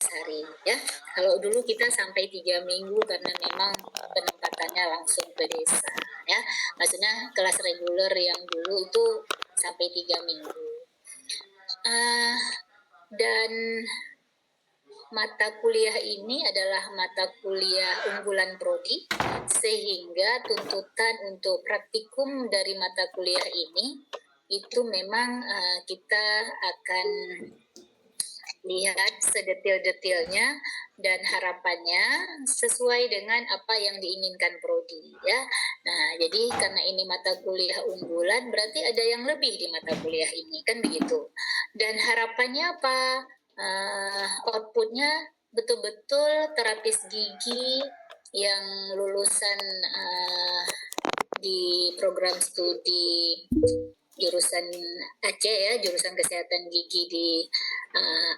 hari ya. Kalau dulu kita sampai 3 minggu karena memang penempatannya langsung ke desa ya. Maksudnya kelas reguler yang dulu itu sampai 3 minggu. Dan mata kuliah ini adalah mata kuliah unggulan prodi, sehingga tuntutan untuk praktikum dari mata kuliah ini itu memang kita akan lihat sedetil-detilnya dan harapannya sesuai dengan apa yang diinginkan prodi ya. Nah, jadi karena ini mata kuliah unggulan berarti ada yang lebih di mata kuliah ini kan begitu. Dan harapannya apa? Outputnya betul-betul terapis gigi yang lulusan di program studi jurusan Aceh ya, jurusan kesehatan gigi di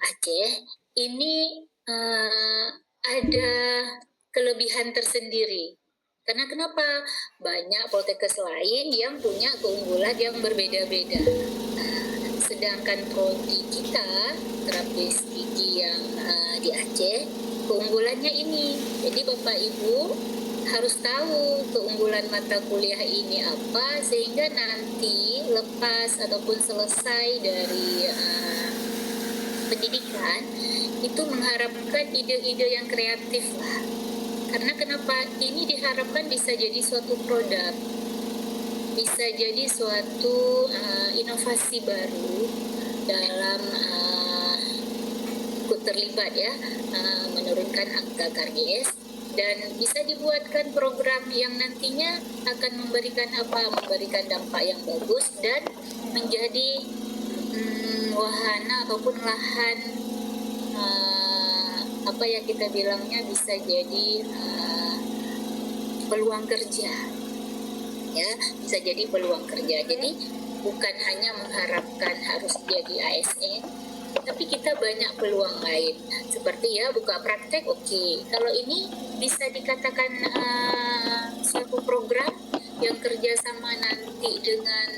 Aceh ini ada kelebihan tersendiri. Karena kenapa? Banyak poltekkes lain yang punya keunggulan yang berbeda-beda. Sedangkan prodi kita, terapis gigi yang di Aceh, keunggulannya ini. Jadi Bapak Ibu harus tahu keunggulan mata kuliah ini apa, sehingga nanti lepas ataupun selesai dari pendidikan itu mengharapkan ide-ide yang kreatif lah. Karena kenapa? Ini diharapkan bisa jadi suatu produk, bisa jadi suatu inovasi baru dalam ikut terlibat ya, menurunkan angka karies, dan bisa dibuatkan program yang nantinya akan memberikan dampak yang bagus dan menjadi wahana ataupun lahan apa yang kita bilangnya bisa jadi peluang kerja ya, bisa jadi peluang kerja. Jadi bukan hanya mengharapkan harus jadi ASN, tapi kita banyak peluang lain seperti ya buka praktek. Oke. Kalau ini bisa dikatakan suatu program yang kerjasama nanti dengan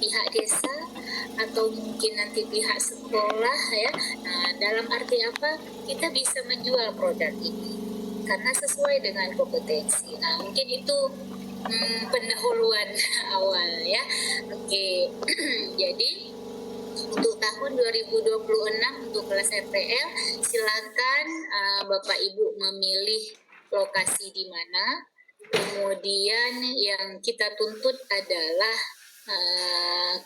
pihak desa atau mungkin nanti pihak sekolah ya. Nah, dalam arti apa? Kita bisa menjual produk ini karena sesuai dengan kompetensi. Nah, mungkin itu pendahuluan awal ya. Oke. Jadi untuk tahun 2026 untuk kelas RPL silakan Bapak Ibu memilih lokasi di mana. Kemudian yang kita tuntut adalah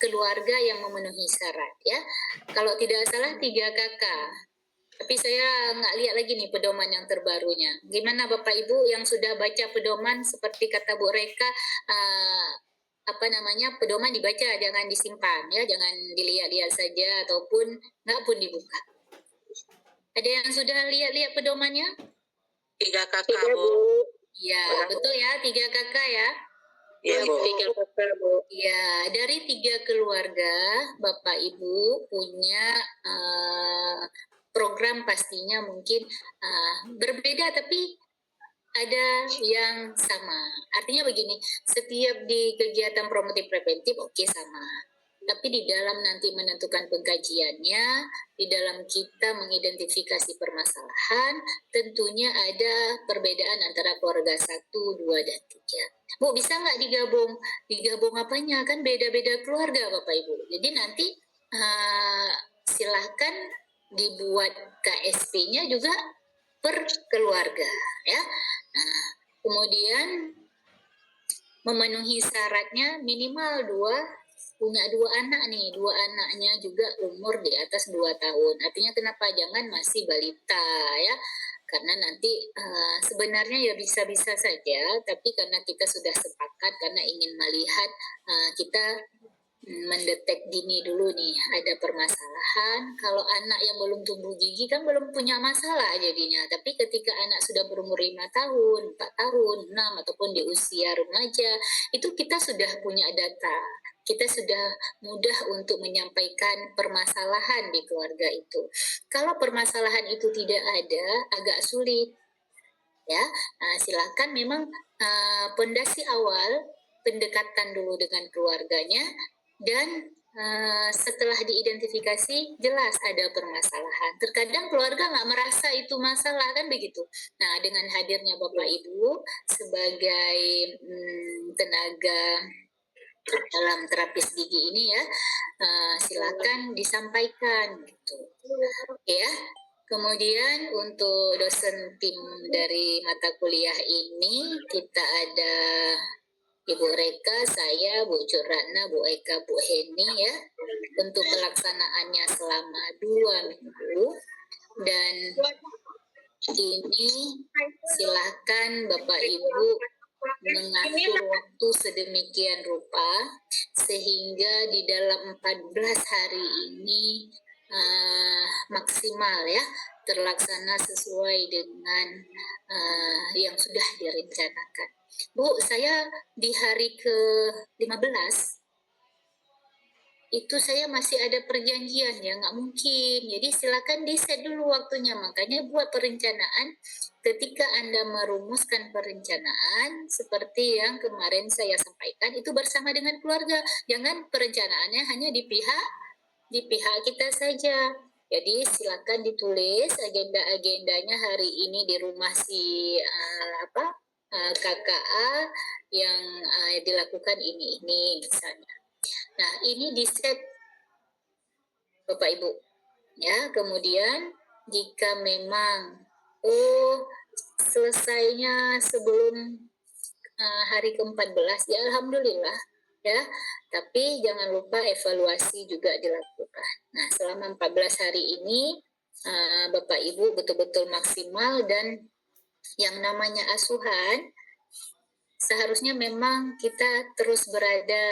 keluarga yang memenuhi syarat ya. Kalau tidak salah 3 kakak. Tapi saya nggak lihat lagi nih pedoman yang terbarunya. Gimana Bapak Ibu yang sudah baca pedoman, seperti kata Bu Reka, pedoman dibaca, jangan disimpan ya, jangan dilihat-lihat saja ataupun nggak pun dibuka. Ada yang sudah lihat-lihat pedomannya? 3 kakak Bu. Ya betul ya, 3 kakak ya. Iya Bu. 3 kakak Bu. Ya, dari 3 keluarga Bapak Ibu punya program pastinya mungkin berbeda tapi ada yang sama. Artinya begini, setiap di kegiatan promotif preventif oke sama. Tapi di dalam nanti menentukan pengkajiannya, di dalam kita mengidentifikasi permasalahan, tentunya ada perbedaan antara keluarga 1, 2, dan 3. Bu, bisa nggak digabung? Digabung apanya? Kan beda-beda keluarga Bapak Ibu. Jadi nanti silahkan dibuat KSP-nya juga per keluarga ya. Nah, kemudian memenuhi syaratnya minimal punya 2 anak nih, 2 anaknya juga umur di atas 2 tahun. Artinya kenapa jangan masih balita ya? Karena nanti sebenarnya ya bisa-bisa saja, tapi karena kita sudah sepakat karena ingin melihat kita mendetek dini dulu nih ada permasalahan. Kalau anak yang belum tumbuh gigi kan belum punya masalah jadinya, tapi ketika anak sudah berumur 5 tahun, 4 tahun, 6 ataupun di usia remaja, itu kita sudah punya data, kita sudah mudah untuk menyampaikan permasalahan di keluarga itu. Kalau permasalahan itu tidak ada, agak sulit ya. Silakan memang pondasi awal pendekatan dulu dengan keluarganya, dan setelah diidentifikasi jelas ada permasalahan. Terkadang keluarga nggak merasa itu masalah, kan begitu. Nah, dengan hadirnya Bapak Ibu sebagai tenaga dalam terapis gigi ini ya, silakan disampaikan gitu ya. Kemudian untuk dosen tim dari mata kuliah ini kita ada Ibu Reka, saya, Bu Curana, Bu Eka, Bu Heni ya, untuk pelaksanaannya selama 2 minggu. Dan ini silakan Bapak Ibu mengatur waktu sedemikian rupa sehingga di dalam 14 hari ini maksimal ya, terlaksana sesuai dengan yang sudah direncanakan. Bu, saya di hari ke-15 itu saya masih ada perjanjian ya, nggak mungkin. Jadi silakan di-set dulu waktunya. Makanya buat perencanaan ketika Anda merumuskan perencanaan seperti yang kemarin saya sampaikan itu bersama dengan keluarga. Jangan perencanaannya hanya di pihak kita saja. Jadi silakan ditulis agenda-agendanya hari ini di rumah si KKA yang dilakukan ini misalnya. Nah, ini di-set Bapak Ibu. Ya, kemudian jika memang selesainya sebelum hari ke-14 ya alhamdulillah ya. Tapi jangan lupa evaluasi juga dilakukan. Nah, selama 14 hari ini Bapak Ibu betul-betul maksimal, dan yang namanya asuhan seharusnya memang kita terus ada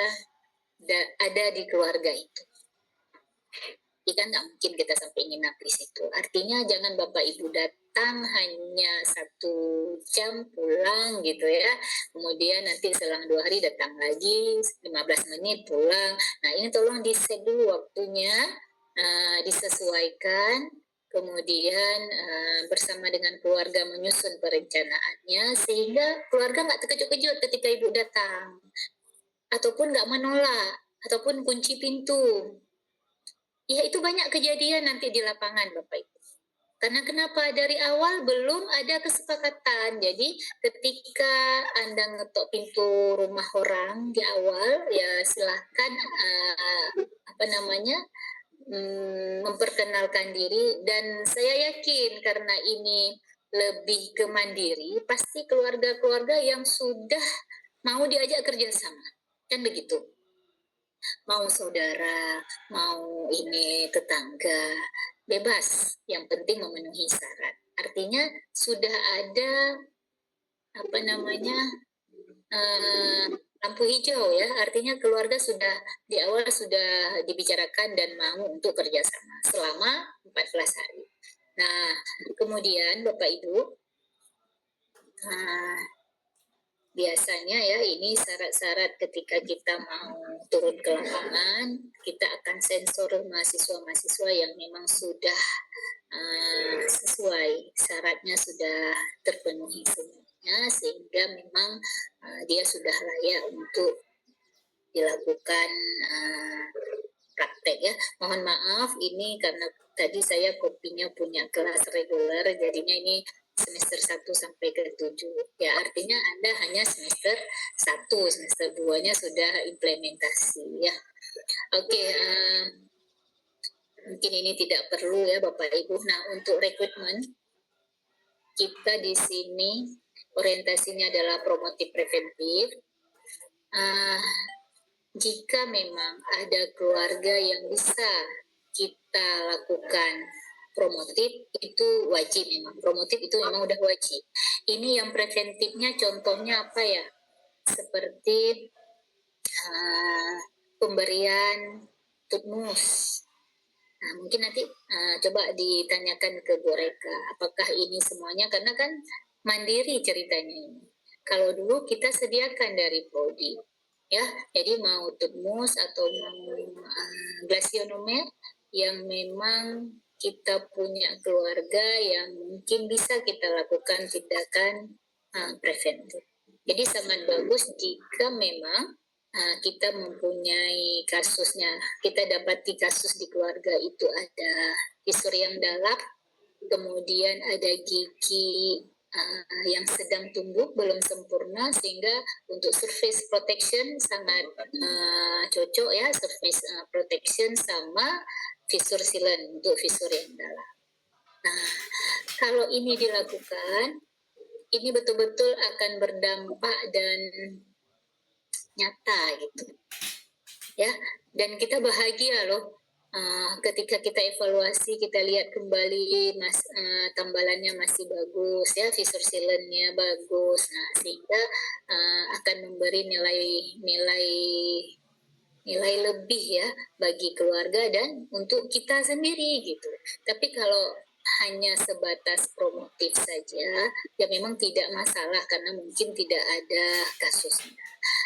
di keluarga itu. Jadi kan nggak mungkin kita sampai nginap di situ. Artinya jangan Bapak Ibu datang hanya 1 jam pulang gitu ya. Kemudian nanti selang 2 hari datang lagi 15 menit pulang. Nah, ini tolong di-set dulu waktunya, disesuaikan. Kemudian bersama dengan keluarga menyusun perencanaannya sehingga keluarga nggak terkejut-kejut ketika Ibu datang. Ataupun nggak menolak, ataupun kunci pintu. Ya, itu banyak kejadian nanti di lapangan Bapak Ibu. Karena kenapa? Dari awal belum ada kesepakatan. Jadi ketika Anda ngetok pintu rumah orang di awal, ya silahkan memperkenalkan diri. Dan saya yakin karena ini lebih ke mandiri, pasti keluarga-keluarga yang sudah mau diajak kerjasama. Kan begitu. Mau saudara, mau ini tetangga, bebas. Yang penting memenuhi syarat. Artinya sudah ada lampu hijau ya. Artinya keluarga sudah di awal sudah dibicarakan dan mau untuk kerjasama selama 14 hari. Nah, kemudian Bapak Ibu, biasanya ya ini syarat-syarat ketika kita mau turun ke lapangan, kita akan sensor mahasiswa-mahasiswa yang memang sudah sesuai syaratnya, sudah terpenuhi semuanya, sehingga memang dia sudah layak untuk dilakukan praktek ya. Mohon maaf ini karena tadi saya kopinya punya kelas reguler, jadinya ini semester 1 sampai ke 7. Ya, artinya Anda hanya semester 1, semester 2-nya sudah implementasi ya. Oke, mungkin ini tidak perlu ya Bapak Ibu. Nah, untuk rekrutmen kita di sini orientasinya adalah promotif preventif. Jika memang ada keluarga yang bisa kita lakukan promotif, itu wajib memang. Promotif itu memang udah wajib. Ini yang preventifnya contohnya apa ya? Seperti pemberian tutmus. Nah, mungkin nanti coba ditanyakan ke Bu Reka, apakah ini semuanya, karena kan mandiri ceritanya ini. Kalau dulu kita sediakan dari prodi, ya, jadi mau tutmus atau mau glasionomer yang memang kita punya keluarga yang mungkin bisa kita lakukan tindakan preventif. Jadi sangat bagus jika memang kita mempunyai kasusnya, kita dapati kasus di keluarga itu ada visur yang dalam, kemudian ada gigi yang sedang tumbuh belum sempurna, sehingga untuk surface protection sangat cocok ya, surface protection sama visur sealant untuk visur yang dalam. Nah, kalau ini dilakukan, ini betul-betul akan berdampak dan nyata gitu ya, dan kita bahagia loh ketika kita evaluasi, kita lihat kembali tambalannya masih bagus ya, visur sealantnya bagus, nah sehingga akan memberi nilai lebih ya bagi keluarga dan untuk kita sendiri gitu. Tapi kalau hanya sebatas promotif saja, ya memang tidak masalah karena mungkin tidak ada kasusnya.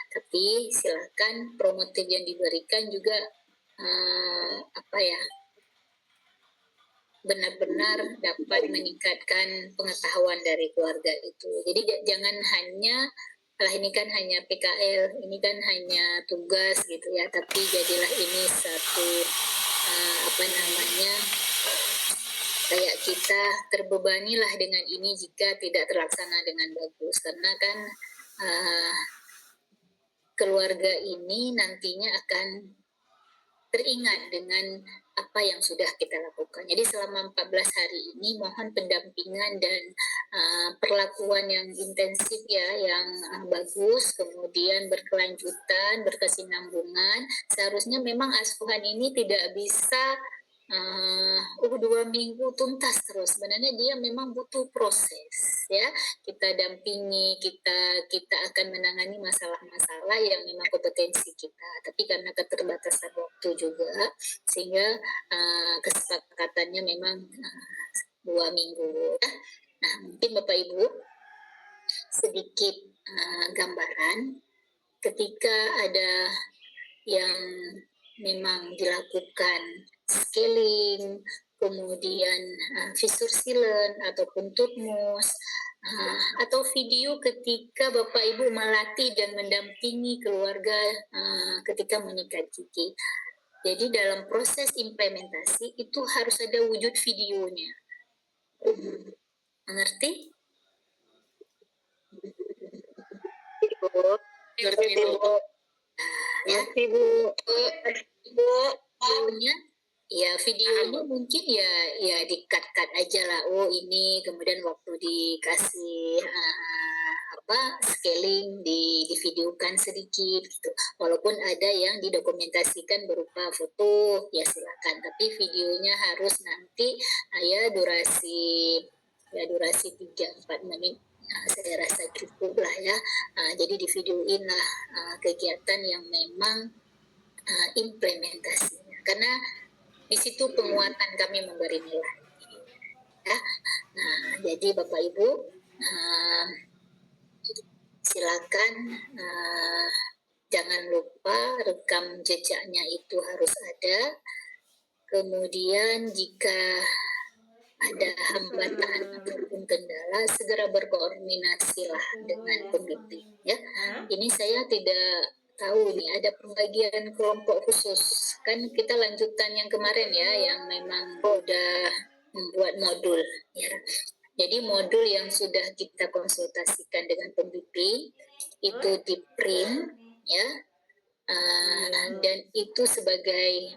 Tapi silakan promotif yang diberikan juga benar-benar dapat meningkatkan pengetahuan dari keluarga itu. Jadi jangan hanya ini kan hanya PKL, ini kan hanya tugas gitu ya, tapi jadilah ini satu kayak kita terbebanilah dengan ini jika tidak terlaksana dengan bagus, karena kan keluarga ini nantinya akan teringat dengan apa yang sudah kita lakukan. Jadi selama 14 hari ini mohon pendampingan dan perlakuan yang intensif ya, yang bagus, kemudian berkelanjutan, berkesinambungan. Seharusnya memang asuhan ini tidak bisa 2 minggu tuntas terus. Sebenarnya dia memang butuh proses ya. Kita dampingi, kita akan menangani masalah-masalah yang memang kompetensi kita. Tapi karena keterbatasan waktu juga, sehingga kesepakatannya memang 2 minggu. Nah, mungkin Bapak Ibu sedikit gambaran ketika ada yang memang dilakukan scaling, kemudian visur sealant ataupun tutmus, atau video ketika Bapak Ibu melatih dan mendampingi keluarga ketika menyikat gigi. Jadi dalam proses implementasi itu harus ada wujud videonya. Mengerti? Ibu. Ngerti, Bu. Ya, Ibu. videonya ya, videonya mungkin ya di-cut aja lah. Oh ini, kemudian waktu dikasih scaling divideokan sedikit gitu. Walaupun ada yang didokumentasikan berupa foto, ya silakan. Tapi videonya harus nanti durasi 3-4 menit. Saya rasa cukup lah ya. Jadi divideoin lah kegiatan yang memang implementasinya, karena di situ penguatan kami memberi nilai ya. Nah, jadi Bapak Ibu silakan jangan lupa rekam jejaknya itu harus ada. Kemudian jika ada hambatan ataupun kendala, segera berkoordinasi lah dengan pembimbing ya. Ini saya tidak tahu nih ada pembagian kelompok khusus, kan kita lanjutan yang kemarin ya, yang memang udah membuat modul ya. Jadi modul yang sudah kita konsultasikan dengan pembimbing itu di print ya, dan itu sebagai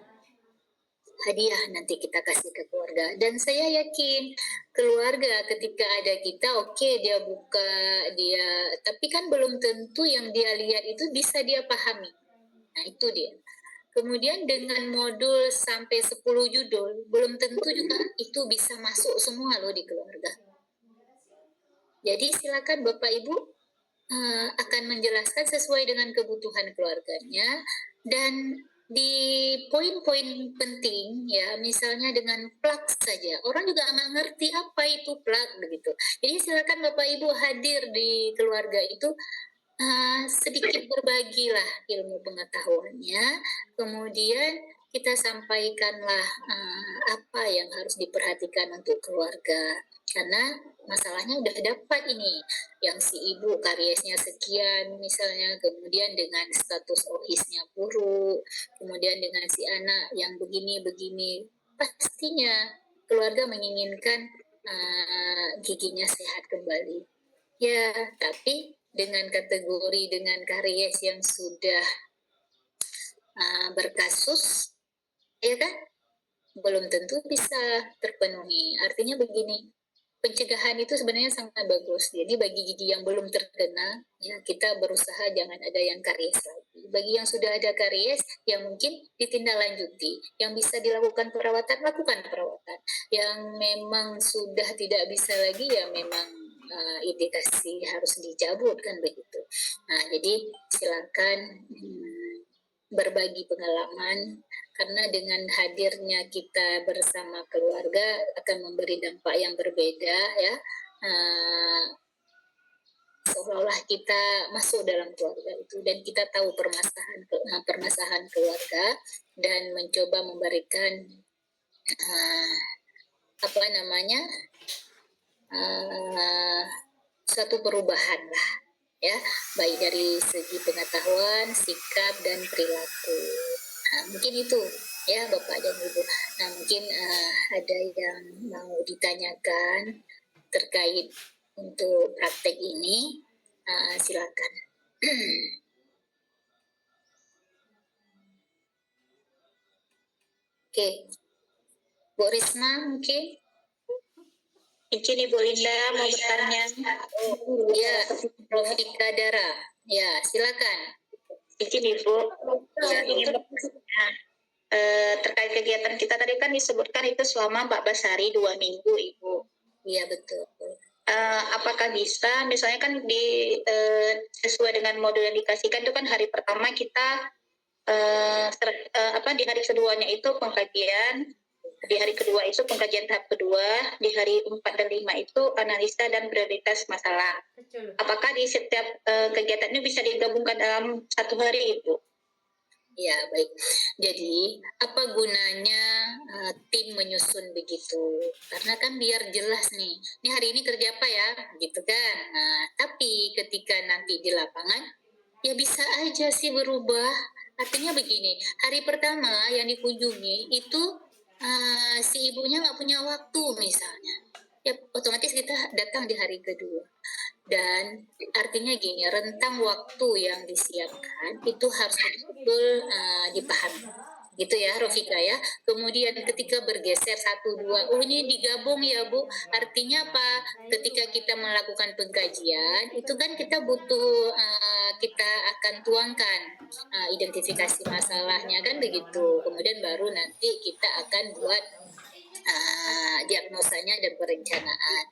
hadiah nanti kita kasih ke keluarga. Dan saya yakin keluarga ketika ada kita, oke, dia buka, tapi kan belum tentu yang dia lihat itu bisa dia pahami. Nah itu dia. Kemudian dengan modul sampai 10 judul, belum tentu juga itu bisa masuk semua loh di keluarga. Jadi silakan Bapak Ibu akan menjelaskan sesuai dengan kebutuhan keluarganya, dan di poin-poin penting ya, misalnya dengan plug saja, orang juga nggak ngerti apa itu plug begitu. Jadi silakan Bapak Ibu hadir di keluarga itu, sedikit berbagilah ilmu pengetahuannya, kemudian kita sampaikanlah apa yang harus diperhatikan untuk keluarga. Karena masalahnya udah dapat ini, yang si ibu kariesnya sekian misalnya, kemudian dengan status OHIS-nya buruk, kemudian dengan si anak yang begini-begini, pastinya keluarga menginginkan giginya sehat kembali. Ya, tapi dengan kategori dengan karies yang sudah berkasus, ya kan, belum tentu bisa terpenuhi. Artinya begini, pencegahan itu sebenarnya sangat bagus. Jadi bagi gigi yang belum terkena, ya kita berusaha jangan ada yang karies lagi. Bagi yang sudah ada karies, yang mungkin ditindaklanjuti. Yang bisa dilakukan perawatan, lakukan perawatan. Yang memang sudah tidak bisa lagi, ya memang indikasi harus dicabut kan begitu. Nah, jadi silakan berbagi pengalaman, karena dengan hadirnya kita bersama keluarga akan memberi dampak yang berbeda ya. Seolah-olah kita masuk dalam keluarga itu dan kita tahu permasalahan keluarga dan mencoba memberikan suatu perubahan lah ya, baik dari segi pengetahuan, sikap dan perilaku. Mungkin itu ya Bapak dan Ibu. Nah, mungkin ada yang mau ditanyakan terkait untuk praktek ini, silakan. Oke, Bu Risma mungkin. Izin Ibu Linda mau bertanya. Ya, Rofika Dara. Ya, silakan. Izin Ibu. Ingin bertanya. Terkait kegiatan kita tadi kan disebutkan itu selama 14 hari 2 minggu Ibu. Iya, betul. Apakah bisa, misalnya kan sesuai dengan modul yang dikasihkan itu kan hari pertama kita di hari keduanya itu pengkajian, di hari kedua itu pengkajian tahap kedua, di hari 4 dan 5 itu analisa dan prioritas masalah. Apakah di setiap kegiatan ini bisa digabungkan dalam satu hari Ibu? Ya, baik. Jadi, apa gunanya tim menyusun begitu? Karena kan biar jelas nih, ini hari ini kerja apa ya, gitu kan. Nah, tapi ketika nanti di lapangan, ya bisa aja sih berubah. Artinya begini, hari pertama yang dikunjungi itu si ibunya nggak punya waktu misalnya. Ya otomatis kita datang di hari kedua. Dan artinya gini, rentang waktu yang disiapkan itu harus betul-betul dipahami. Gitu ya Rofika ya. Kemudian ketika bergeser 1, 2, oh ini digabung ya Bu, artinya apa? Ketika kita melakukan pengkajian itu kan kita butuh kita akan tuangkan identifikasi masalahnya kan begitu. Kemudian baru nanti kita akan buat diagnosanya dan perencanaan,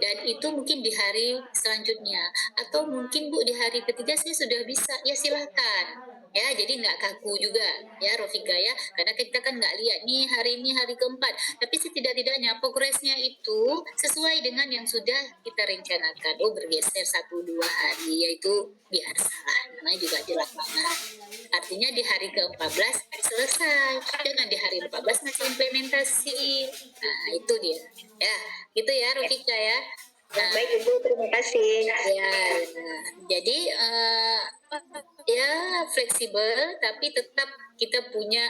dan itu mungkin di hari selanjutnya atau mungkin Bu di hari ketiga saya sudah bisa, ya silahkan ya, jadi nggak kaku juga ya Rofika ya, karena kita kan nggak lihat nih hari ini hari keempat, tapi setidak-tidaknya progresnya itu sesuai dengan yang sudah kita rencanakan. Oh bergeser 1-2 hari, yaitu biar salah namanya juga di lapangan. Artinya di hari ke-14 selesai, jangan di hari 14 masih implementasi. Nah itu dia ya, gitu ya Rofika ya. Nah, baik Ibu, terima kasih. Ya, nah, jadi ya fleksibel tapi tetap kita punya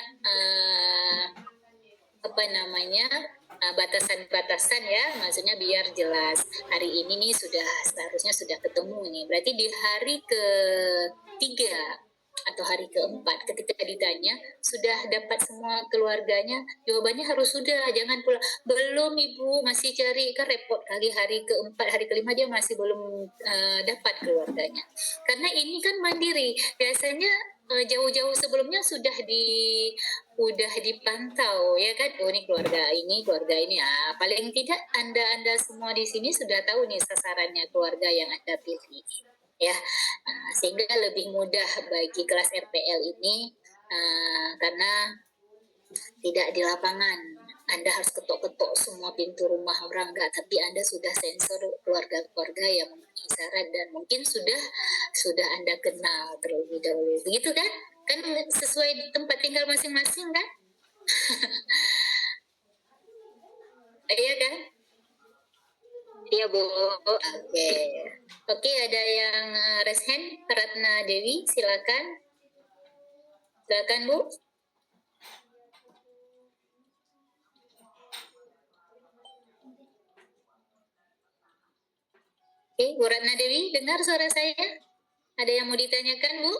batasan-batasan ya, maksudnya biar jelas hari ini nih seharusnya sudah ketemu nih, berarti di hari ke-3 atau hari ke-4 ketika ditanya sudah dapat semua keluarganya, jawabannya harus sudah, jangan pula belum Ibu masih cari, kan repot kali hari ke-4 hari ke-5 dia masih belum dapat keluarganya, karena ini kan mandiri biasanya. Jauh-jauh sebelumnya sudah dipantau ya kan, oh ini keluarga ini, paling tidak anda semua di sini sudah tahu nih sasarannya keluarga yang Anda pilih ya, sehingga lebih mudah bagi kelas RPL ini karena tidak di lapangan Anda harus ketok-ketok semua pintu rumah orang, enggak, tapi Anda sudah sensor keluarga-keluarga yang memenuhi syarat dan mungkin sudah Anda kenal terlebih dahulu, begitu kan sesuai tempat tinggal masing-masing kan. Iya kan? Iya Bu. Oke. Oke, ada yang raise hand, Ratna Dewi, silakan. Silakan Bu. Oke, Bu Ratna Dewi, dengar suara saya? Ada yang mau ditanyakan, Bu?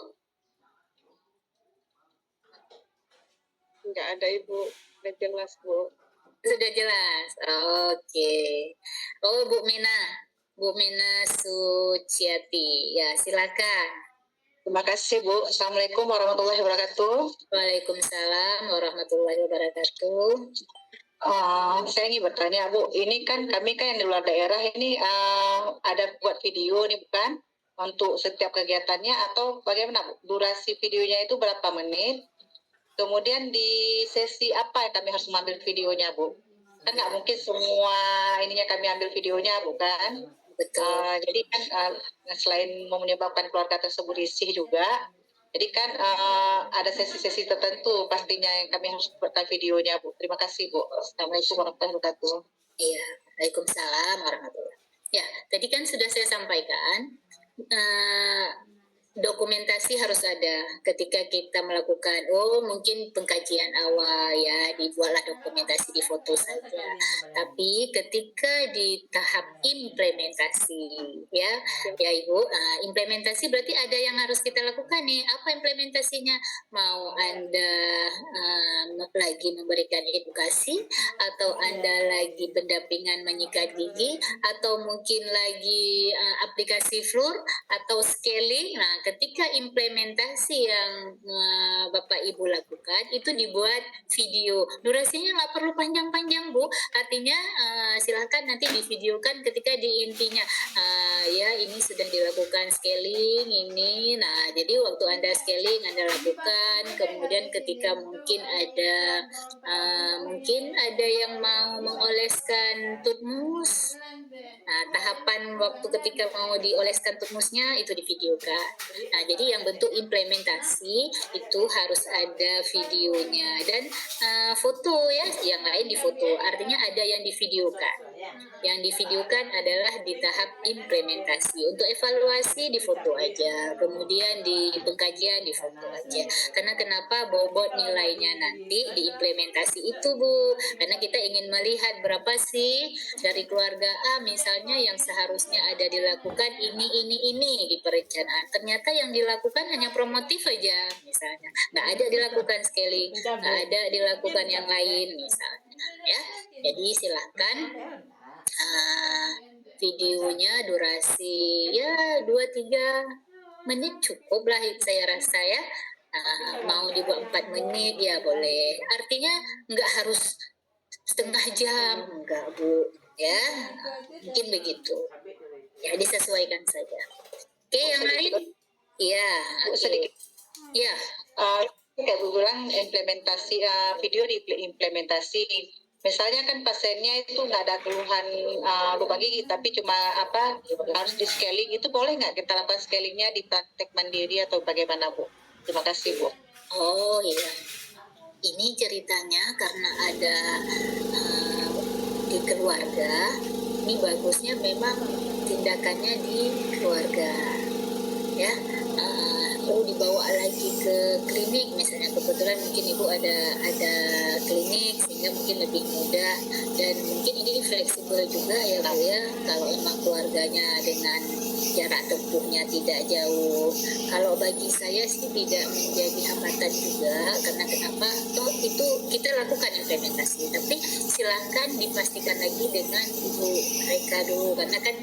Enggak ada Ibu, udah jelas Bu. Sudah jelas. Oke. Oh, Bu Mina Suciati. Ya, silakan. Terima kasih Bu. Assalamualaikum warahmatullahi wabarakatuh. Waalaikumsalam warahmatullahi wabarakatuh. Saya ingin bertanya Bu, ini kan kami kan yang di luar daerah ini ada buat video nih bukan? Untuk setiap kegiatannya atau bagaimana Bu? Durasi videonya itu berapa menit? Kemudian di sesi apa yang kami harus mengambil videonya Bu? Kan nggak mungkin semua ininya kami ambil videonya bukan? Betul. Jadi kan selain menyebabkan keluarga tersebut risih juga, jadi kan ada sesi-sesi tertentu pastinya yang kami harus buatkan videonya Bu. Terima kasih Bu. Assalamualaikum warahmatullahi wabarakatuh. Iya, waalaikumsalam warahmatullahi. Ya, tadi kan sudah saya sampaikan, dokumentasi harus ada ketika kita melakukan, mungkin pengkajian awal ya, dibuatlah dokumentasi di foto saja. Tapi ketika di tahap implementasi ya Ibu, implementasi berarti ada yang harus kita lakukan nih. Apa implementasinya? Mau Anda lagi memberikan edukasi, atau Anda lagi pendampingan menyikat gigi, atau mungkin lagi aplikasi FLUR atau scaling. Nah, ketika implementasi yang Bapak Ibu lakukan itu dibuat video, durasinya nggak perlu panjang-panjang Bu, artinya silahkan nanti divideokan ketika di intinya ya ini sudah dilakukan scaling ini. Nah, jadi waktu Anda scaling Anda lakukan, kemudian ketika mungkin ada yang mau mengoleskan tutmus. Nah, tahapan waktu ketika mau dioleskan tutmusnya itu divideokan. Nah, jadi yang bentuk implementasi itu harus ada videonya dan foto ya, yang lain di foto. Artinya ada yang divideokan. Yang divideokan adalah di tahap implementasi. Untuk evaluasi di foto aja, kemudian di pengkajian di foto aja. Karena kenapa bobot nilainya nanti di implementasi itu Bu? Karena kita ingin melihat berapa sih dari keluarga A misalnya yang seharusnya ada dilakukan ini di perencanaan. Ternyata yang dilakukan hanya promotif aja misalnya, nggak ada dilakukan scaling, nggak ada dilakukan yang lain misalnya ya. Jadi silahkan videonya durasi ya 2-3 menit cukup lah saya rasa ya. Mau dibuat 4 menit ya boleh, artinya nggak harus setengah jam, enggak Bu ya, mungkin begitu ya, disesuaikan saja. Oke, yang lain ya Sedikit ya. Kayak Bu bilang implementasi video di implementasi, misalnya kan pasiennya itu nggak ada keluhan luka gigi tapi cuma harus di scaling, itu boleh nggak kita lakukan scalingnya di praktek mandiri atau bagaimana Bu? Terima kasih Bu. Oh iya, ini ceritanya karena ada di keluarga, ini bagusnya memang tindakannya di keluarga ya. Perlu dibawa lagi ke klinik misalnya, kebetulan mungkin Ibu ada klinik sehingga mungkin lebih mudah, dan mungkin ini fleksibel juga ya Bu ya, kalau emang keluarganya dengan jarak tempuhnya tidak jauh. Kalau bagi saya sih tidak menjadi hambatan juga, karena kenapa? Toh itu kita lakukan implementasi, tapi silahkan dipastikan lagi dengan Ibu mereka dulu, karena kan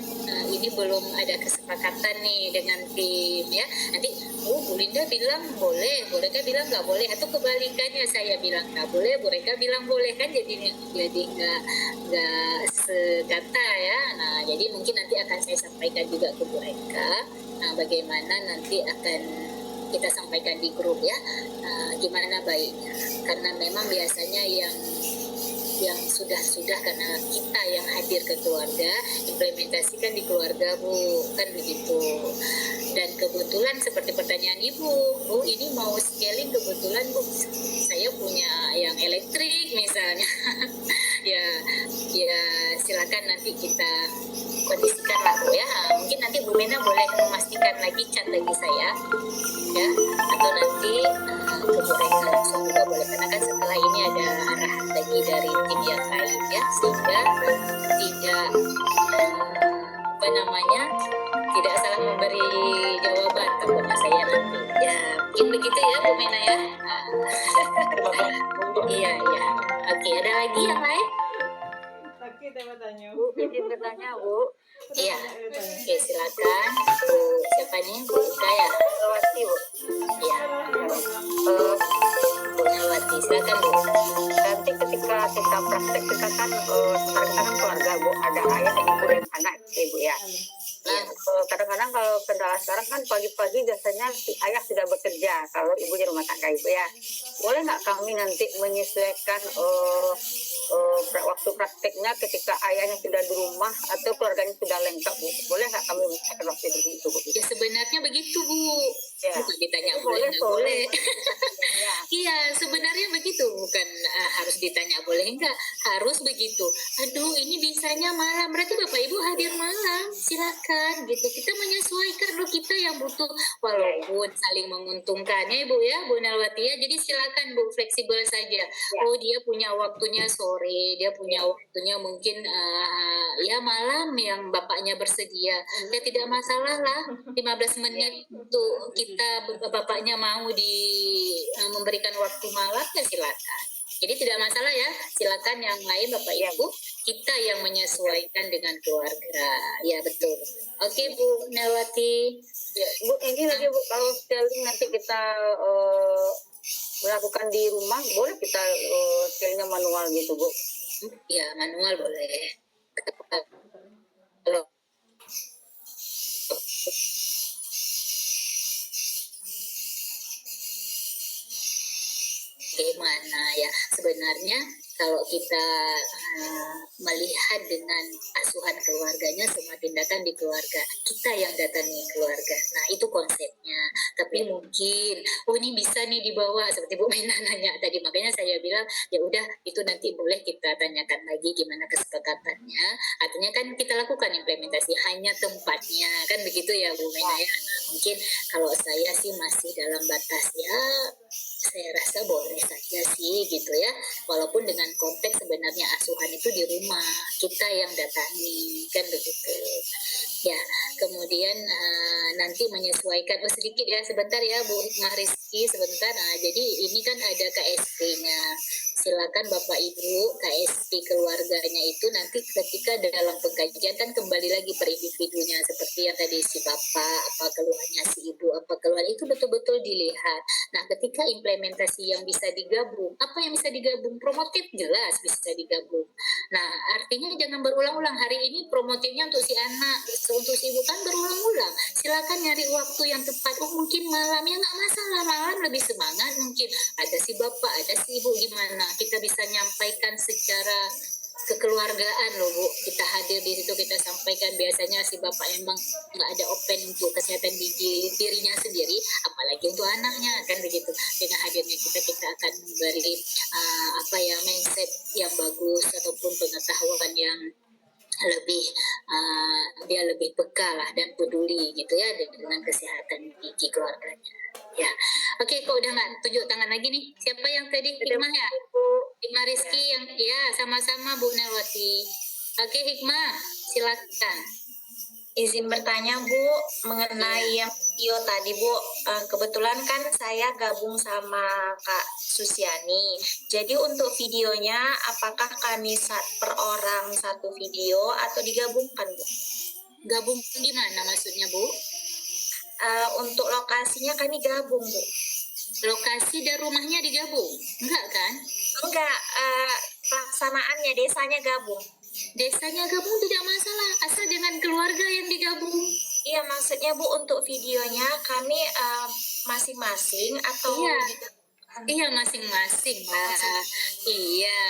ini belum ada kesepakatan nih dengan tim ya. Nanti Bu Linda bilang boleh, Bu Reka bilang nggak boleh, atau kebalikannya saya bilang nggak boleh, Bu Reka bilang boleh, kan jadi nggak sekata ya. Nah, jadi mungkin nanti akan saya sampaikan juga ke Bu Reka. Nah, bagaimana nanti akan kita sampaikan di grup ya, gimana baiknya, karena memang biasanya yang sudah karena kita yang hadir ke keluarga, implementasikan di keluarga Bu, kan begitu. Dan kebetulan seperti pertanyaan Ibu, Bu ini mau scaling, kebetulan Bu saya saya punya yang elektrik misalnya. ya ya silakan nanti kita kondisikan lah Bu ya. Mungkin nanti Bu Mena boleh memastikan lagi, chat lagi saya ya, atau nanti ke Bu Reka langsung juga boleh, karena kan setelah ini ada arahan lagi dari tim yang lain ya, sehingga tidak apa namanya, tidak salah memberi jawaban kepada saya nanti ya. Mungkin begitu ya Bu Mena ya. Iya. Oke, ada lagi yang lain? Bu, izin bertanya Bu. Iya. Oke, silakan Bu. Siapa nih? Bu Ika ya? Lewati Bu. Iya. Bu Nawati, silakan Bu. Nanti ketika kita praktek kita kan sekarang kita kan keluarga Bu, ada ayah, ibu dan anak ibu ya. Nah, kadang-kadang kalau kendala sekarang kan pagi-pagi biasanya si ayah sudah bekerja, kalau ibunya rumah tangga ibu ya. Boleh nggak kami nanti menyesuaikan waktu prakteknya ketika ayahnya sudah di rumah atau keluarganya sudah lengkap Bu? Boleh nggak kami menyesuaikan waktu itu Bu? Ya sebenarnya begitu Bu. Ya. Bukan ditanya Boleh, boleh nggak boleh. Ya. Iya, sebenarnya begitu, bukan harus ditanya boleh enggak, harus begitu. Aduh, ini bisanya malam, berarti Bapak Ibu hadir malam, silakan gitu. Kita menyesuaikan loh, kita yang butuh, walaupun saling menguntungkan ya Ibu ya, Bu Nawati ya. Jadi silakan Bu, fleksibel saja. Oh, dia punya waktunya sore, dia punya waktunya mungkin ya malam yang Bapaknya bersedia. Ya tidak masalah lah, 15 menit untuk kita, Bapaknya mau memberikan waktu malam ya silakan. Jadi tidak masalah ya, silakan yang lain Bapak Ibu, kita yang menyesuaikan dengan keluarga. Ya betul. Oke Bu Nawati. Ya, Bu, ini lagi Bu, kalau styling nanti kita melakukan di rumah, boleh kita stylingnya manual gitu Bu? Ya manual boleh. Kalau bagaimana ya, sebenarnya kalau kita melihat dengan asuhan keluarganya, semua tindakan di keluarga, kita yang datangi keluarga. Nah itu konsepnya. Tapi mungkin, oh ini bisa nih dibawa seperti Bu Mena nanya tadi, makanya saya bilang ya udah itu nanti boleh kita tanyakan lagi gimana kesepakatannya. Artinya kan kita lakukan implementasi, hanya tempatnya kan begitu ya Bu Mena ya. Mungkin kalau saya sih masih dalam batas ya, saya rasa boleh saja sih gitu ya, walaupun dengan konteks sebenarnya asuhan itu di rumah, kita yang datangi kan begitu ya. Kemudian nanti menyesuaikan sedikit ya, sebentar ya Bu Hikmah Rizky sebentar. Nah, jadi ini kan ada KSP-nya, silakan Bapak Ibu KSP keluarganya itu nanti ketika dalam pengkajian kan kembali lagi per individunya, seperti yang tadi si Bapak apa keluhannya, si Ibu apa keluhan, itu betul-betul dilihat. Nah ketika implementasi yang bisa digabung, apa yang bisa digabung, promotif jelas bisa digabung. Nah artinya jangan berulang-ulang, hari ini promotifnya untuk si anak, untuk si ibu kan berulang-ulang, silakan nyari waktu yang tepat. Oh mungkin malam ya nggak masalah, malam lebih semangat, mungkin ada si bapak ada si ibu, gimana kita bisa nyampaikan secara kekeluargaan loh Bu, kita hadir di situ, kita sampaikan. Biasanya si bapak emang nggak ada open untuk kesehatan gigi dirinya sendiri, apalagi untuk anaknya kan begitu. Dengan hadirnya kita akan memberi mindset yang bagus ataupun pengetahuan yang lebih dia lebih peka lah dan peduli gitu ya dengan kesehatan gigi keluarganya ya. Oke, kok udah nggak tunjuk tangan lagi nih, siapa yang tadi? Hikmah ya, Hikmah Rizky yang ya, sama-sama Bu Nawati. Oke Hikmah, silakan. Izin bertanya Bu, mengenai yang video tadi Bu, kebetulan kan saya gabung sama Kak Susiani. Jadi untuk videonya apakah kami per orang satu video atau digabungkan Bu? Gabung gimana maksudnya Bu? Untuk lokasinya kami gabung Bu. Lokasi dan rumahnya digabung? Enggak kan? Enggak, pelaksanaannya desanya gabung. Desanya gabung tidak masalah, asal dengan keluarga yang digabung. Iya, maksudnya Bu untuk videonya kami masing-masing atau iya. Iya, masing-masing lah. Iya.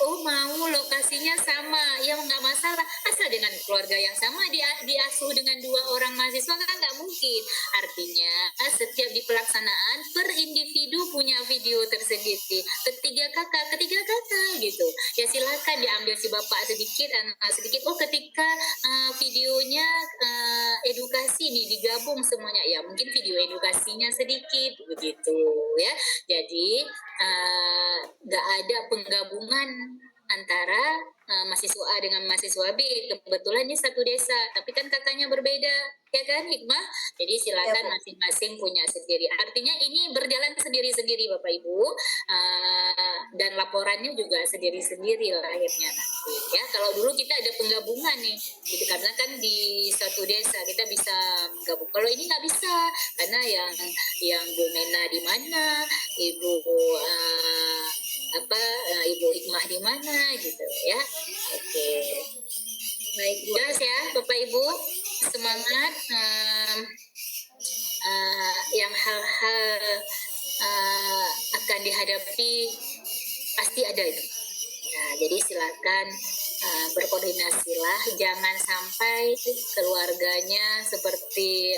Oh, mau lokasinya sama. Ya nggak masalah. Asal dengan keluarga yang sama diasuh dengan 2 orang mahasiswa kan nggak mungkin. Artinya setiap di pelaksanaan per individu punya video tersendiri. Ketiga kakak gitu. Ya silakan diambil si bapak sedikit, anak sedikit. Oh, ketika videonya edukasi nih digabung semuanya. Ya mungkin video edukasinya sedikit begitu ya. Jadi nggak ada penggabungan antara mahasiswa A dengan mahasiswa B. Kebetulan ini satu desa, tapi kan kakaknya berbeda, ya kan Hikmah? Jadi silakan masing-masing punya sendiri. Artinya ini berjalan sendiri-sendiri Bapak Ibu, dan laporannya juga sendiri-sendiri lahirnya nanti. Ya, kalau dulu kita ada penggabungan nih, gitu, karena kan di satu desa kita bisa menggabung. Kalau ini nggak bisa, karena yang Bu Mena di mana, Ibu Ibu Hikmah di mana gitu ya. Oke. Baik, jelas ya Bapak Ibu, semangat. Yang hal-hal akan dihadapi pasti ada itu. Nah, jadi silakan berkoordinasilah, jangan sampai keluarganya seperti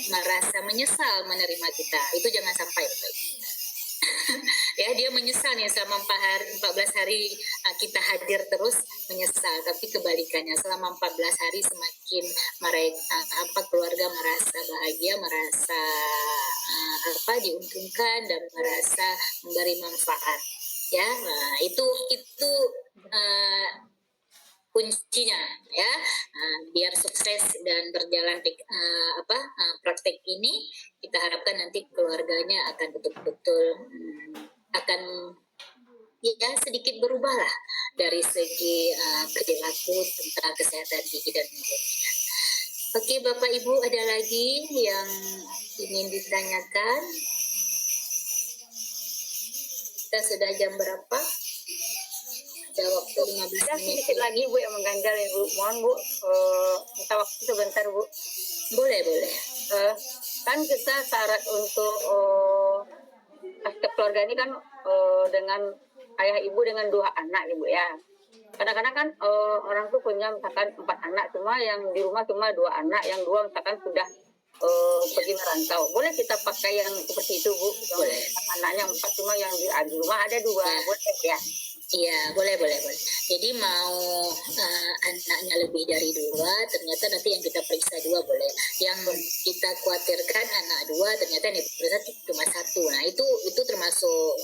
merasa menyesal menerima kita. Itu jangan sampai Bapak Ibu. Ya, dia menyesal nih selama 14 hari kita hadir terus menyesal, tapi kebalikannya selama 14 hari semakin mereka keluarga merasa bahagia, merasa diuntungkan dan merasa memberi manfaat ya. Nah, itu kuncinya ya, biar sukses dan berjalan praktek ini. Kita harapkan nanti keluarganya akan betul-betul akan ya sedikit berubah lah dari segi perilaku tentang kesehatan gigi dan mulutnya. Oke Bapak Ibu, ada lagi yang ingin ditanyakan? Kita sudah jam berapa? Ada waktu 15 menit. Sedikit lagi Bu yang mengganjal ya Bu. Mohon Bu, minta waktu sebentar Bu. Boleh. Kan kita syarat untuk aspek keluarga ini kan dengan ayah ibu dengan 2 anak Ibu ya. Kadang-kadang kan orang tuh punya misalkan 4 anak, cuma yang di rumah cuma 2 anak, yang 2 misalkan sudah pergi merantau. Boleh kita pakai yang seperti itu Bu? Boleh. Anaknya 4 cuma yang di rumah ada 2, boleh ya? Iya, boleh. Jadi mau anaknya lebih dari 2, ternyata nanti yang kita periksa 2 boleh. Yang kita khawatirkan anak 2, ternyata yang diperiksa cuma 1. Nah, itu termasuk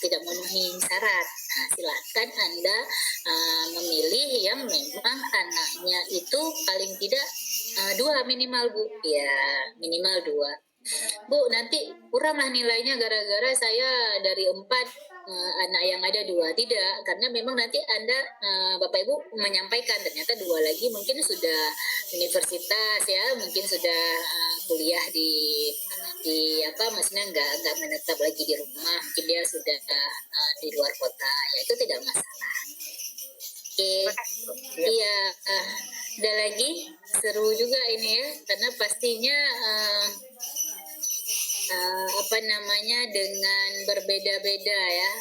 tidak memenuhi syarat. Nah, silakan Anda memilih yang memang anaknya itu paling tidak 2 minimal Bu. Ya, minimal 2. Bu, nanti kuranglah nilainya gara-gara saya dari 4 anak yang ada 2. Tidak, karena memang nanti Anda Bapak Ibu menyampaikan ternyata 2 lagi mungkin sudah universitas ya, mungkin sudah kuliah di maksudnya nggak menetap lagi di rumah, mungkin dia sudah di luar kota, ya itu tidak masalah. Oke. Iya, ada lagi, seru juga ini ya, karena pastinya dengan berbeda-beda ya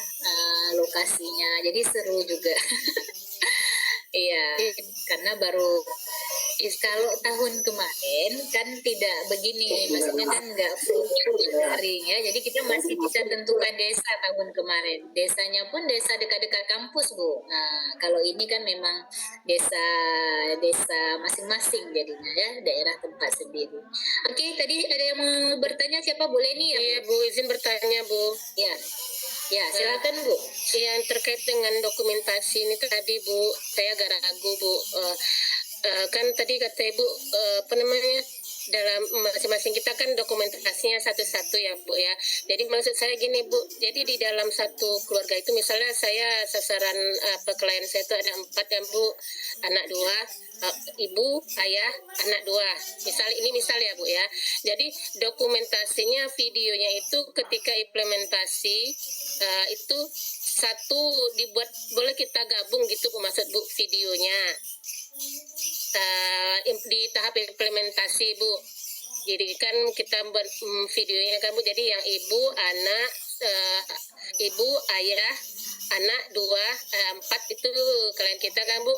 lokasinya, jadi seru juga. Iya, karena baru kalau tahun kemarin kan tidak begini, maksudnya kan nggak full daring ya, jadi kita masih bisa tentukan desa tahun kemarin. Desanya pun desa dekat-dekat kampus Bu. Nah, kalau ini kan memang desa masing-masing jadinya ya, daerah tempat sendiri. Oke, tadi ada yang mau bertanya, siapa? Boleh nih ya? Iya Bu, izin bertanya Bu. Ya, silakan Bu. Yang terkait dengan dokumentasi ini tadi Bu, saya agak ragu Bu. Kan tadi kata Ibu dalam masing-masing kita kan dokumentasinya satu-satu ya Bu ya. Jadi maksud saya gini Bu, jadi di dalam satu keluarga itu misalnya saya sasaran klien saya itu ada 4 ya Bu, anak 2, ibu, ayah, anak 2. Misal ya Bu ya. Jadi dokumentasinya videonya itu ketika implementasi itu satu dibuat, boleh kita gabung gitu Bu, maksud Bu videonya. Di tahap implementasi Bu, jadi kan kita buat videonya kan Bu, jadi yang ibu, anak, ibu, ayah, anak 4 itu klien kita kan Bu,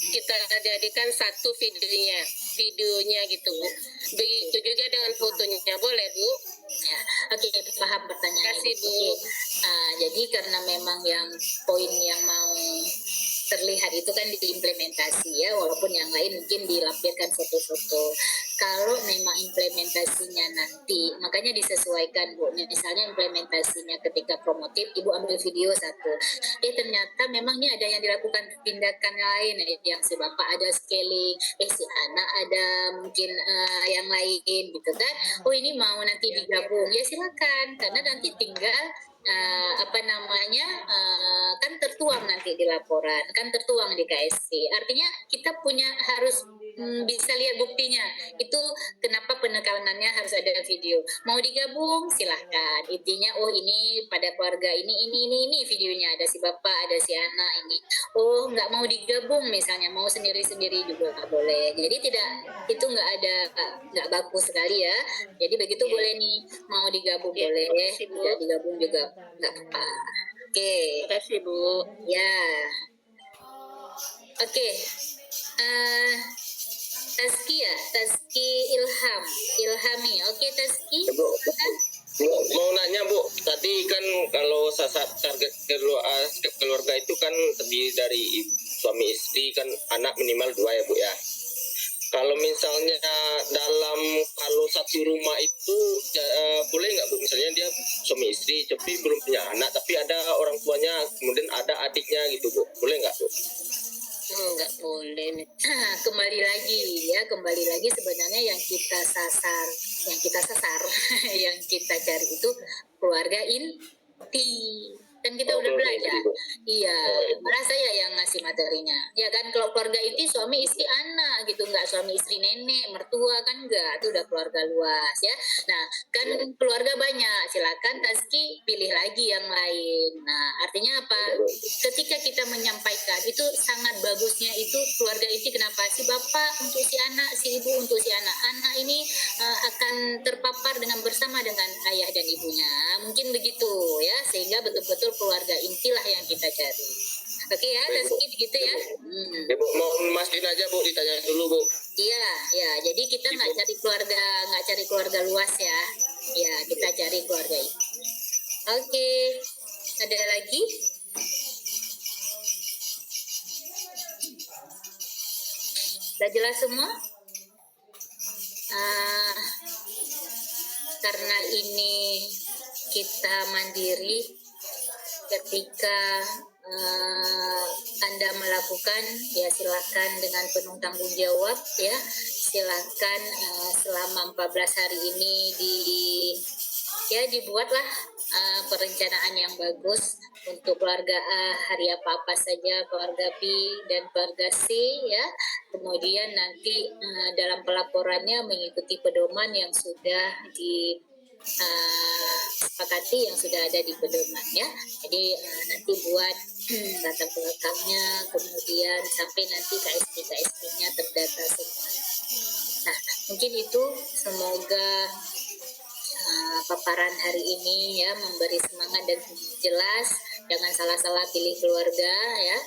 kita jadikan satu videonya gitu Bu. Begitu juga dengan fotonya, boleh Bu? Ya, oke, paham pertanyaan. Terima kasih, Bu. Oke. Jadi karena memang yang poin yang mau terlihat itu kan diimplementasi ya, walaupun yang lain mungkin dilampirkan foto-foto. Kalau memang implementasinya nanti, makanya disesuaikan Bu. Misalnya implementasinya ketika promotif, Ibu ambil video satu. Ternyata memangnya ada yang dilakukan tindakan lain, yang si bapak ada scaling, si anak ada mungkin yang lain gitu kan. Oh ini mau nanti digabung, ya silakan. Karena nanti tinggal kan tertuang nanti di laporan, kan tertuang di KSP. Artinya kita harus bisa lihat buktinya. Itu kenapa penekanannya harus ada video. Mau digabung silahkan. Intinya oh ini pada keluarga ini videonya, ada si bapak, ada si anak ini. Oh nggak mau digabung misalnya, mau sendiri-sendiri juga nggak boleh. Jadi itu nggak bagus sekali ya. Jadi begitu boleh nih, mau digabung boleh, tidak digabung juga nggak apa-apa. Oke. Terima kasih Bu. Ya. Oke. Taski Ilhami. Oke Taski. Mau nanya Bu, tadi kan kalau target keluarga itu kan terdiri dari suami istri, kan anak minimal 2 ya Bu ya. Kalau misalnya kalau satu rumah itu boleh nggak Bu, misalnya dia suami istri tapi belum punya anak, tapi ada orang tuanya, kemudian ada adiknya gitu Bu, boleh nggak Bu? Nggak boleh. Kembali lagi sebenarnya yang kita sasar yang kita cari itu keluarga inti. Kan kita udah belajar. Iya, malah saya yang ngasih materinya. Ya kan, kalau keluarga inti suami istri anak gitu, nggak suami istri nenek mertua kan, enggak, itu udah keluarga luas ya. Nah kan keluarga banyak, silakan Taski pilih lagi yang lain. Nah artinya apa, ketika kita menyampaikan itu sangat bagusnya itu keluarga inti. Kenapa? Si bapak untuk si anak, si ibu untuk si anak ini akan terpapar bersama dengan ayah dan ibunya, mungkin begitu ya, sehingga betul-betul keluarga intilah yang kita cari. Oke ya, Taski begitu ya. Ya Bu, mau mastiin aja Bu, ditanya dulu Bu. Iya, jadi kita nggak cari keluarga luas ya. Ya, kita cari keluarga inti. Oke, ada lagi? Sudah jelas semua? Karena ini kita mandiri, ketika Anda melakukan ya silakan dengan penuh tanggung jawab ya. Silakan selama 14 hari ini dibuatlah perencanaan yang bagus untuk keluarga A, hari apa saja, keluarga B dan keluarga C ya. Kemudian nanti dalam pelaporannya mengikuti pedoman yang sudah disepakati, yang sudah ada di pedoman ya. Jadi nanti buat latar belakangnya, kemudian sampai nanti KSP-nya terdata semua. Nah mungkin itu, semoga paparan hari ini ya memberi semangat dan jelas. Jangan salah-salah pilih keluarga ya.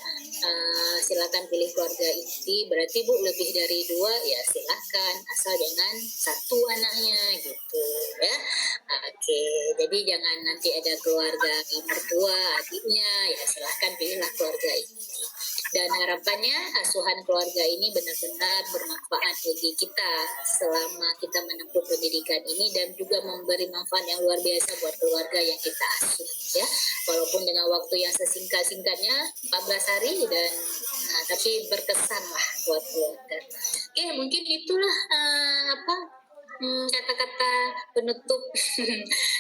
Silakan pilih keluarga inti. Berarti Bu lebih dari 2 ya silakan, asal jangan 1 anaknya gitu ya. Oke, jadi jangan nanti ada keluarga mertua adiknya ya, silahkan pilihlah keluarga inti. Dan harapannya asuhan keluarga ini benar-benar bermanfaat bagi kita selama kita menempuh pendidikan ini, dan juga memberi manfaat yang luar biasa buat keluarga yang kita asuh ya. Walaupun dengan waktu yang sesingkat-singkatnya 14 hari tapi berkesan lah buat keluarga. Oke, mungkin itulah kata-kata penutup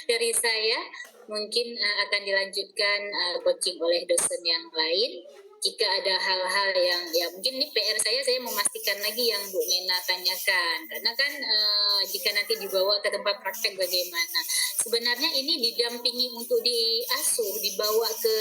dari saya. Mungkin akan dilanjutkan coaching oleh dosen yang lain. Jika ada hal-hal yang mungkin ini PR saya memastikan lagi yang Bu Mena tanyakan, karena kan jika nanti dibawa ke tempat praktek bagaimana. Sebenarnya ini didampingi untuk diasuh, dibawa ke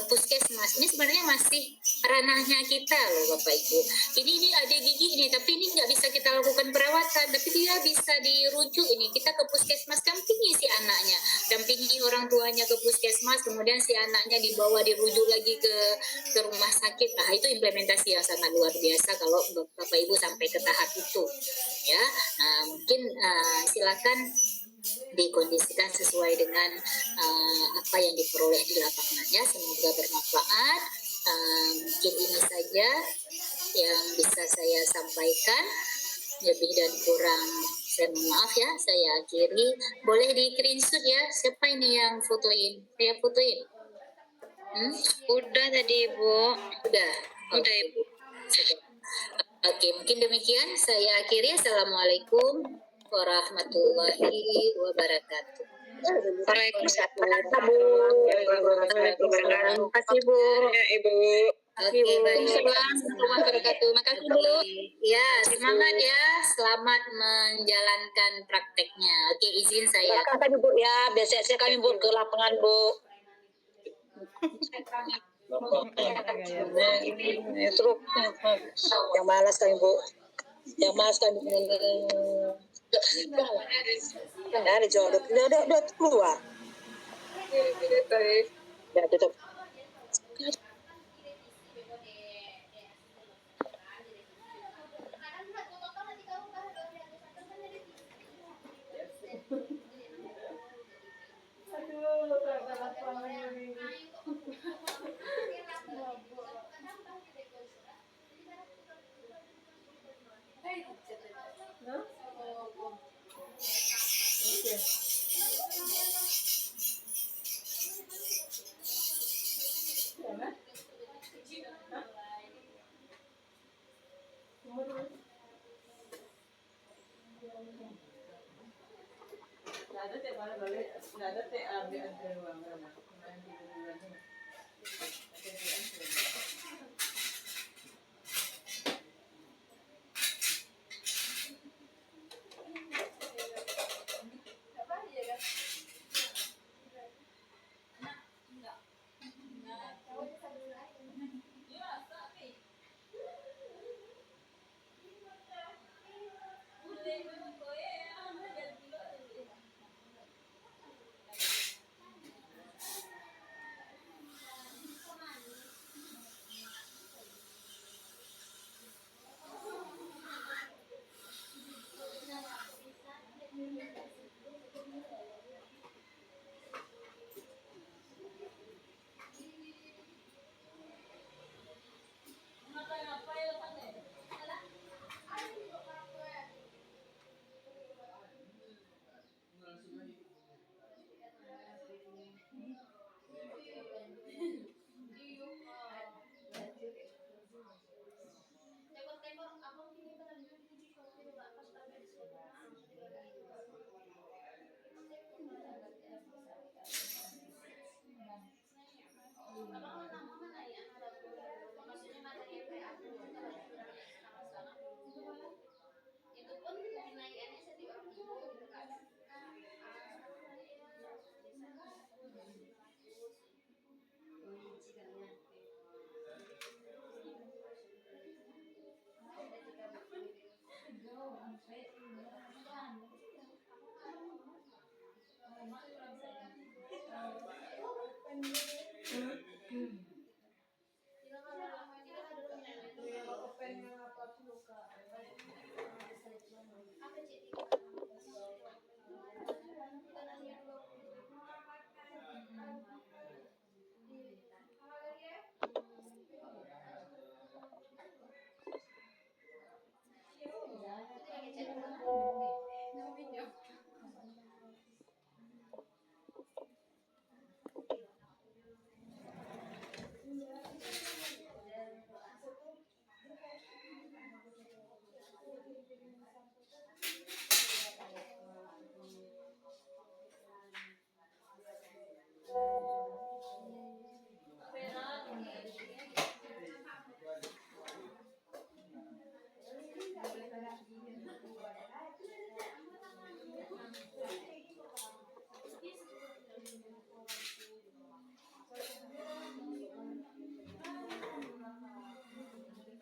puskesmas, ini sebenarnya masih ranahnya kita loh Bapak Ibu. Ini ada gigi ini, tapi ini nggak bisa kita lakukan perawatan, tapi dia bisa dirujuk ini, kita ke puskesmas, dampingi si anaknya, dampingi orang tuanya ke puskesmas, kemudian si anaknya dibawa dirujuk lagi ke rumah sakit. Nah, itu implementasi yang sangat luar biasa kalau Bapak Ibu sampai ke tahap itu. Ya, mungkin silakan dikondisikan sesuai dengan apa yang diperoleh di lapangannya. Semoga bermanfaat. Mungkin ini saja yang bisa saya sampaikan. Lebih dan kurang saya mohon maaf ya. Saya akhiri. Boleh di screenshot ya. Siapa ini yang fotoin? Saya fotoin. Udah tadi Ibu. Udah Ibu. Sudah. Oke, mungkin demikian saya akhiri. Assalamualaikum warahmatullahi wabarakatuh. Waalaikumsalam. Terima kasih Bu. Ya, Ibu. Oke, baik. Wabarakatuh. Makasih Bu. Ya, semangat ya. Selamat menjalankan prakteknya. Oke, izin saya. Terima kasih Bu ya. Biasanya kami Bu ke lapangan Bu. Terus yang malas kami Bu. Yang malas kami ada jodoh. Udah keluar. Ya tutup.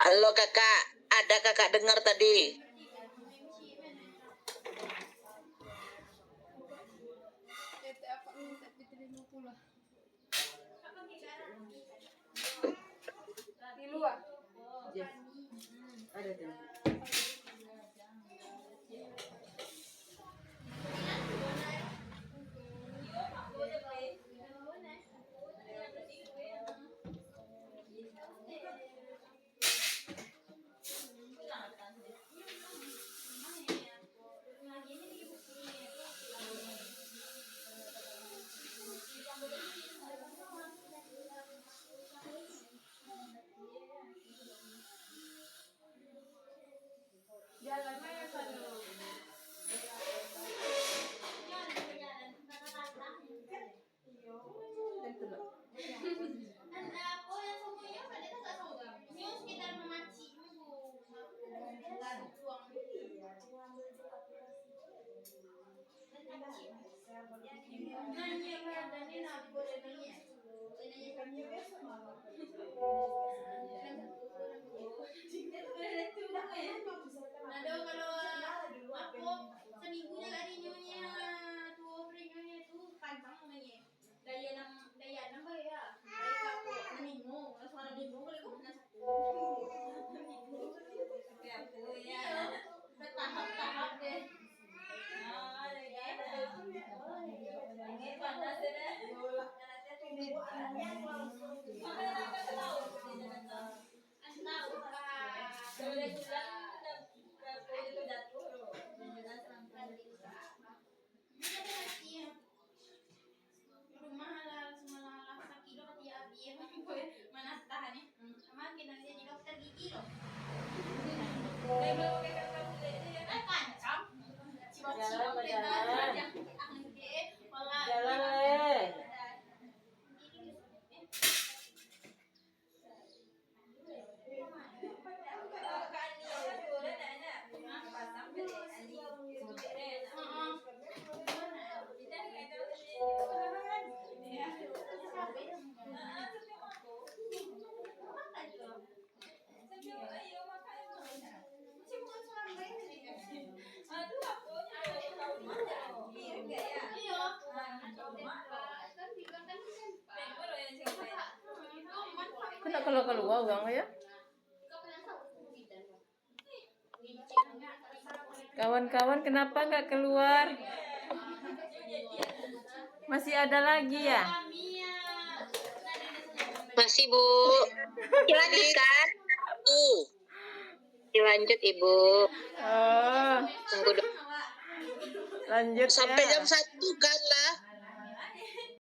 Halo kakak, ada kakak dengar tadi? Kena kalau keluar bang ya. Kawan-kawan kenapa nggak keluar? Masih ada lagi ya? Masih Bu. Dilanjutkan? Dilanjut Ibu. Oh, Tunggu dulu. lanjut Sampai ya. jam 1 kan lah.